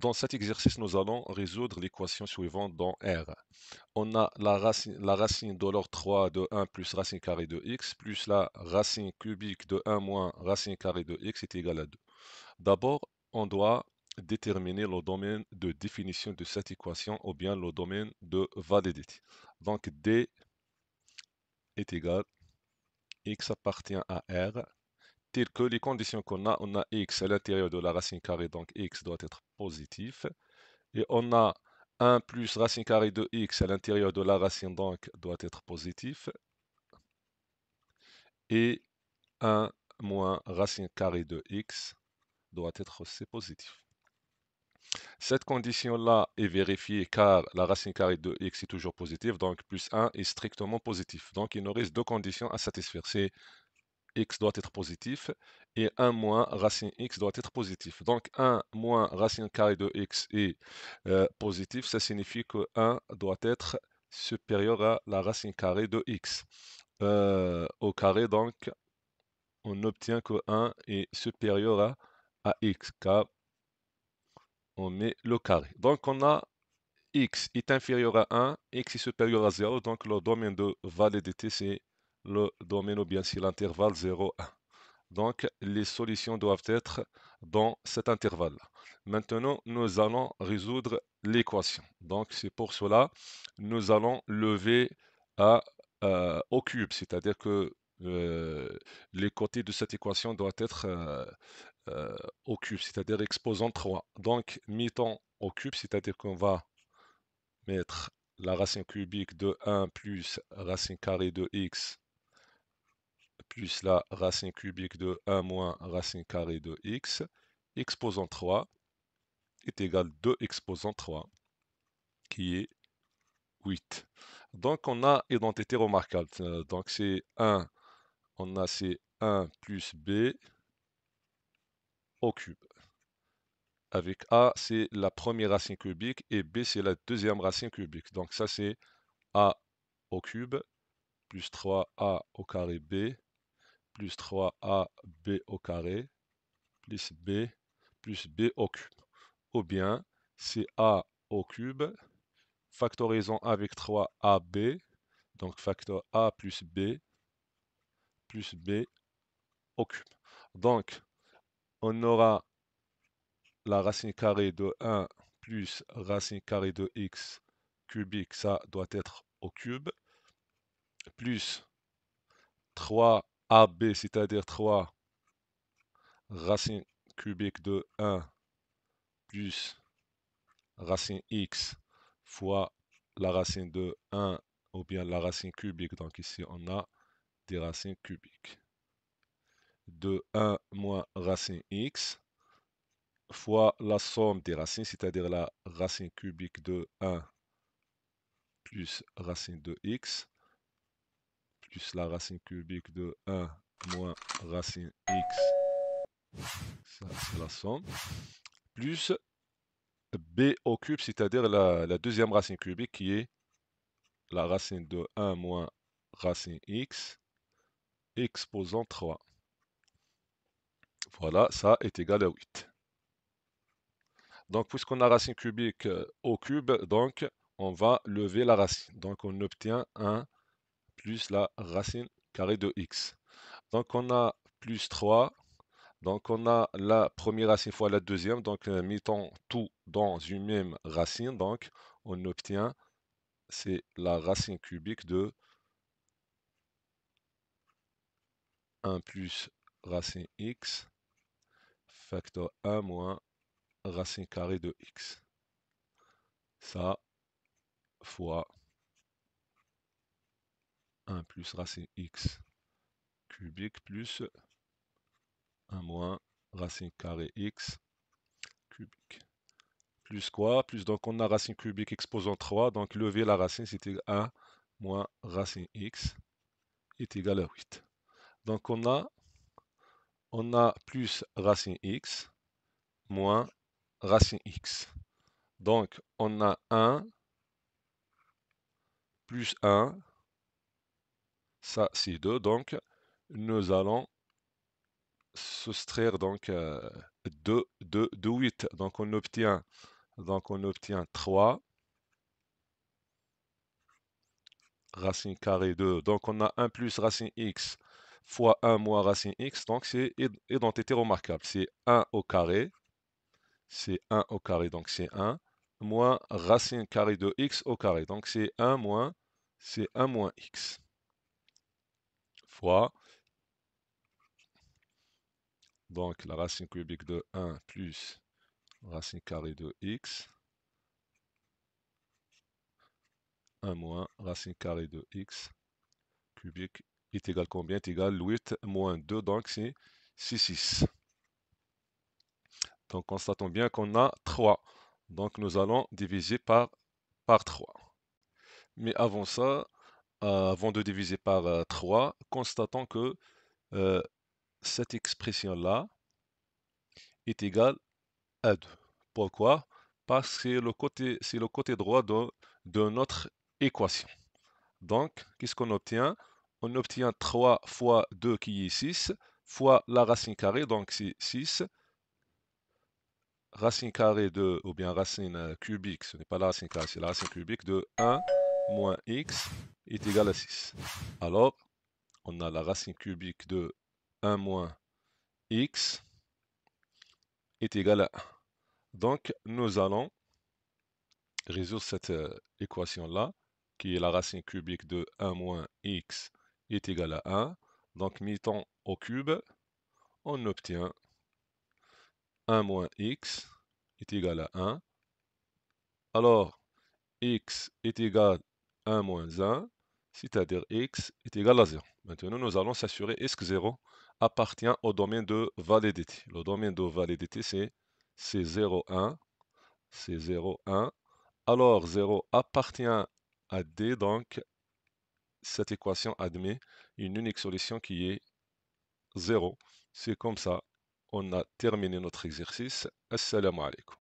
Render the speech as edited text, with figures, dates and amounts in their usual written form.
Dans cet exercice, nous allons résoudre l'équation suivante dans R. On a la racine de l'ordre 3 de 1 plus racine carrée de x plus la racine cubique de 1 moins racine carrée de x est égal à 2. D'abord, on doit déterminer le domaine de définition de cette équation ou bien le domaine de validité. Donc D est égal, x appartient à R, tel que les conditions on a x à l'intérieur de la racine carrée, donc x doit être positif. Et on a 1 plus racine carrée de x à l'intérieur de la racine, donc doit être positif. Et 1 moins racine carrée de x doit être aussi positif. Cette condition-là est vérifiée car la racine carrée de x est toujours positive, donc plus 1 est strictement positif. Donc il nous reste deux conditions à satisfaire. C'est x doit être positif et 1 moins racine x doit être positif. Donc 1 moins racine carrée de x est positif, ça signifie que 1 doit être supérieur à la racine carrée de x. Au carré, donc, on obtient que 1 est supérieur à x, car on met le carré. Donc on a x est inférieur à 1, x est supérieur à 0, donc le domaine de validité c'est le domaine ou bien c'est l'intervalle 0, 1. Donc, les solutions doivent être dans cet intervalle-là. Maintenant, nous allons résoudre l'équation. Donc, c'est pour cela nous allons lever au cube, c'est-à-dire que les côtés de cette équation doivent être au cube, c'est-à-dire exposant 3. Donc, mettons au cube, c'est-à-dire qu'on va mettre la racine cubique de 1 plus racine carrée de x plus la racine cubique de 1 moins racine carrée de x, exposant 3 est égal à 2 exposant 3, qui est 8. Donc on a identité remarquable. Donc c'est 1, on a c'est 1 plus b au cube. Avec a, c'est la première racine cubique et b, c'est la deuxième racine cubique. Donc ça, c'est a au cube plus 3a au carré b plus 3ab au carré plus b au cube. Ou bien c'est a au cube, factorisons avec 3ab, donc facteur a plus b au cube. Donc, on aura la racine carrée de 1 plus racine carrée de x cubique, ça doit être au cube, plus 3ab, c'est-à-dire 3 racine cubique de 1 plus racine x fois la racine de 1 ou bien la racine cubique. Donc ici, on a des racines cubiques. De 1 moins racine x fois la somme des racines, c'est-à-dire la racine cubique de 1 plus racine de x plus la racine cubique de 1 moins racine x, ça c'est la somme, plus b au cube, c'est-à-dire la deuxième racine cubique qui est la racine de 1 moins racine x exposant 3. Voilà, ça est égal à 8. Donc, puisqu'on a racine cubique au cube, donc on va lever la racine. Donc, on obtient 1 plus la racine carrée de x. Donc, on a plus 3. Donc, on a la première racine fois la deuxième. Donc, mettons tout dans une même racine. Donc, on obtient, c'est la racine cubique de 1 plus racine x facteur 1 moins racine carrée de x. Ça fois 1 plus racine x cubique plus 1 moins racine carrée x cubique. Plus quoi? Plus donc on a racine cubique exposant 3, donc lever la racine c'était 1 moins racine x est égal à 8. Donc on a plus racine x moins racine x. Donc on a 1 plus 1, ça c'est 2, donc nous allons soustraire donc 2 de 8. Donc on obtient Donc on obtient 3 racine carrée de, donc on a 1 plus racine x fois 1 moins racine x, donc c'est identité remarquable, c'est 1 au carré, c'est 1 au carré, donc c'est 1, moins racine carrée de x au carré, donc c'est 1 moins x, fois, donc la racine cubique de 1 plus racine carrée de x, 1 moins racine carrée de x cubique est égal combien? Est égal 8 moins 2, donc c'est 6. Donc constatons bien qu'on a 3. Donc nous allons diviser par 3. Mais avant ça, avant de diviser par 3, constatons que euh, cette expression-là est égale à 2. Pourquoi? Parce que c'est le côté droit de notre équation. Donc, qu'est-ce qu'on obtient? On obtient 3 fois 2 qui est 6, fois la racine carrée, donc c'est 6, racine carrée de, ou bien racine cubique, ce n'est pas la racine carrée, c'est la racine cubique de 1 moins x est égal à 6. Alors, on a la racine cubique de 1 moins x est égal à 1. Donc, nous allons résoudre cette équation-là, qui est la racine cubique de 1 moins x est égal à 1. Donc, mettons au cube, on obtient 1 moins x est égal à 1. Alors, x est égal à 1 moins 1, c'est-à-dire x est égal à 0. Maintenant, nous allons s'assurer est-ce que 0 appartient au domaine de validité. Le domaine de validité, c'est 0, 1. C'est 0, 1. Alors, 0 appartient à D, donc cette équation admet une unique solution qui est 0. C'est comme ça, on a terminé notre exercice. Assalamu alaikum.